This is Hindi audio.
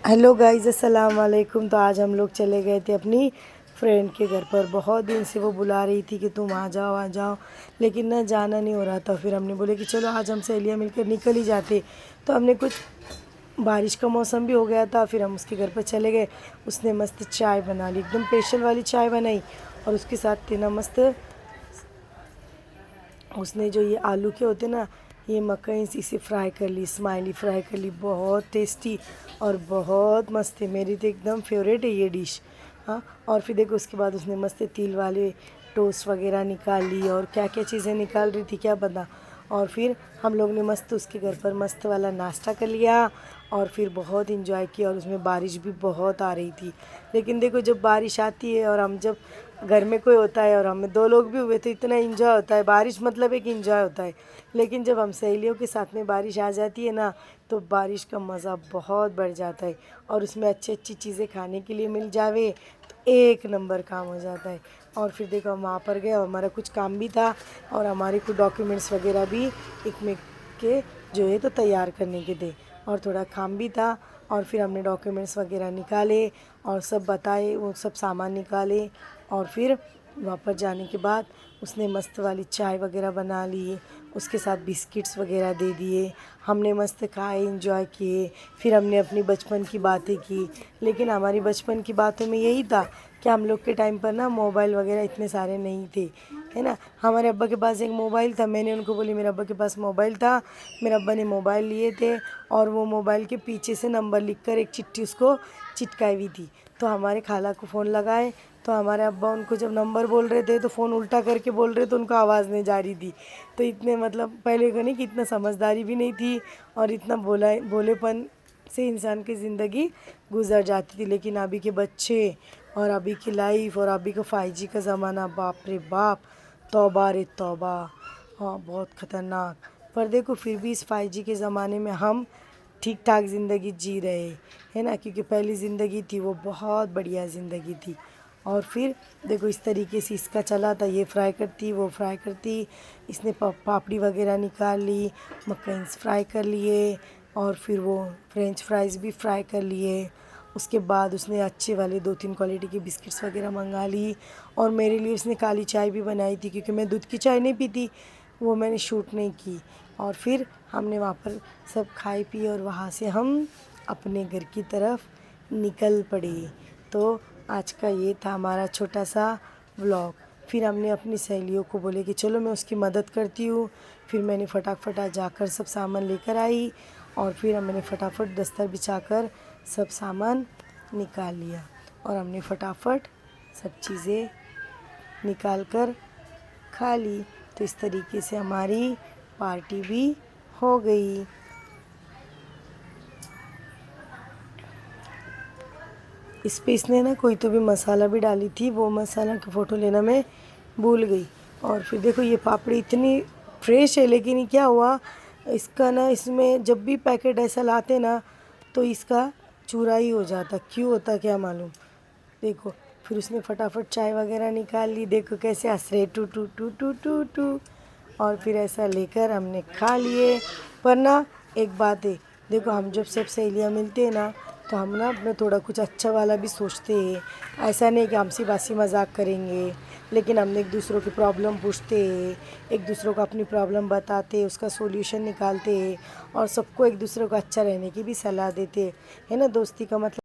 हेलो गाइस, अस्सलाम वालेकुम। तो आज हम लोग चले गए थे अपनी फ्रेंड के घर पर। बहुत दिन से वो बुला रही थी कि तुम आ जाओ, लेकिन ना जाना नहीं हो रहा था। फिर हमने बोले कि चलो आज हम सहेलियाँ मिलकर निकल ही जाते। तो हमने कुछ बारिश का मौसम भी हो गया था, फिर हम उसके घर पर चले गए। उसने मस्त चाय बना ली, एकदम स्पेशल वाली चाय बनाई। और उसके साथ थे ना मस्त, उसने जो ये आलू के होते ना, ये मकई इसे फ्राई कर ली, स्माइली फ्राई कर ली। बहुत टेस्टी और बहुत मस्त है, मेरी तो एकदम फेवरेट है ये डिश। हाँ, और फिर देखो उसके बाद उसने मस्त तिल वाले टोस्ट वगैरह निकाल ली, और क्या क्या चीज़ें निकाल रही थी क्या पता। और फिर हम लोग ने मस्त उसके घर पर मस्त वाला नाश्ता कर लिया, और फिर बहुत इंजॉय किया। और उसमें बारिश भी बहुत आ रही थी। लेकिन देखो जब बारिश आती है और हम जब घर में कोई होता है और हमें दो लोग भी हुए तो इतना इंजॉय होता है। बारिश मतलब एक इंजॉय होता है। लेकिन जब हम सहेलियों के साथ में बारिश आ जाती है ना, तो बारिश का मज़ा बहुत बढ़ जाता है। और उसमें अच्छी अच्छी चीज़ें खाने के लिए मिल जावे तो एक नंबर काम हो जाता है। और फिर देखो हम वहाँ पर गए और हमारा कुछ काम भी था, और हमारे कुछ डॉक्यूमेंट्स वगैरह भी एक में के जो है तो तैयार करने के थे, और थोड़ा काम भी था। और फिर हमने डॉक्यूमेंट्स वगैरह निकाले और सब बताए, वो सब सामान निकाले। और फिर वहाँ पर जाने के बाद उसने मस्त वाली चाय वगैरह बना ली, उसके साथ बिस्किट्स वगैरह दे दिए। हमने मस्त खाए, इंजॉय किए। फिर हमने अपनी बचपन की बातें की। लेकिन हमारी बचपन की बातों में यही था कि हम लोग के टाइम पर ना मोबाइल वगैरह इतने सारे नहीं थे, है ना। हमारे अब्बा के पास एक मोबाइल था, मैंने उनको बोली मेरे अब्बा के पास मोबाइल था। मेरे अब्बा ने मोबाइल लिए थे, और वो मोबाइल के पीछे से नंबर लिखकर एक चिट्ठी उसको चिटकाई हुई थी। तो हमारे खाला को फ़ोन लगाए, तो हमारे अब्बा उनको जब नंबर बोल रहे थे तो फ़ोन उल्टा करके बोल रहे, तो उनको आवाज़ नहीं जा रही थी। तो इतने मतलब पहले को नहीं कि इतना समझदारी भी नहीं थी, और इतना भोलेपन से इंसान की ज़िंदगी गुजर जाती थी। लेकिन अभी के बच्चे और अभी की लाइफ और अभी का 5G का ज़माना, बाप रे बाप, तौबा रे तौबा। हाँ, बहुत ख़तरनाक। पर देखो फिर भी इस 5G के ज़माने में हम ठीक ठाक ज़िंदगी जी रहे, है ना, क्योंकि पहली ज़िंदगी थी वो बहुत बढ़िया ज़िंदगी थी। और फिर देखो इस तरीके से इसका चला था, ये फ्राई करती वो फ्राई करती। इसने पापड़ी वगैरह निकाल ली, मकईन्स फ्राई कर लिए, और फिर वो फ्रेंच फ्राइज़ भी फ्राई कर लिए। उसके बाद उसने अच्छे वाले 2-3 क्वालिटी के बिस्किट्स वगैरह मंगा ली। और मेरे लिए उसने काली चाय भी बनाई थी, क्योंकि मैं दूध की चाय नहीं पीती, वो मैंने शूट नहीं की। और फिर हमने वहाँ पर सब खाई पी, और वहाँ से हम अपने घर की तरफ निकल पड़े। तो आज का ये था हमारा छोटा सा व्लॉग। फिर हमने अपनी सहेलियों को बोले कि चलो मैं उसकी मदद करती हूँ। फिर मैंने फटाफट जाकर सब सामान लेकर आई, और फिर मैंने फटाफट दस्तर बिछाकर सब सामान निकाल लिया, और हमने फटाफट सब चीज़ें निकाल कर खा ली। तो इस तरीके से हमारी पार्टी भी हो गई। इस पे इसने ना कोई तो भी मसाला भी डाली थी, वो मसाला की फ़ोटो लेना मैं भूल गई। और फिर देखो ये पापड़ी इतनी फ्रेश है, लेकिन ये क्या हुआ, इसका ना इसमें जब भी पैकेट ऐसा लाते ना, तो इसका चूरा ही हो जाता। क्यों होता क्या मालूम। देखो फिर उसने फटाफट चाय वगैरह निकाल ली, देखो कैसे हंस रहे, टू टू टू टू टू टू। और फिर ऐसा लेकर हमने खा लिए। पर ना एक बात है, देखो हम जब सब सहेलियाँ मिलते हैं ना, तो हम ना अपना थोड़ा कुछ अच्छा वाला भी सोचते हैं। ऐसा नहीं कि हम सी बासी मजाक करेंगे, लेकिन हमने एक दूसरों की प्रॉब्लम पूछते हैं, एक दूसरों को अपनी प्रॉब्लम बताते हैं, उसका सोल्यूशन निकालते हैं, और सबको एक दूसरे को अच्छा रहने की भी सलाह देते हैं, है ना। दोस्ती का मतलब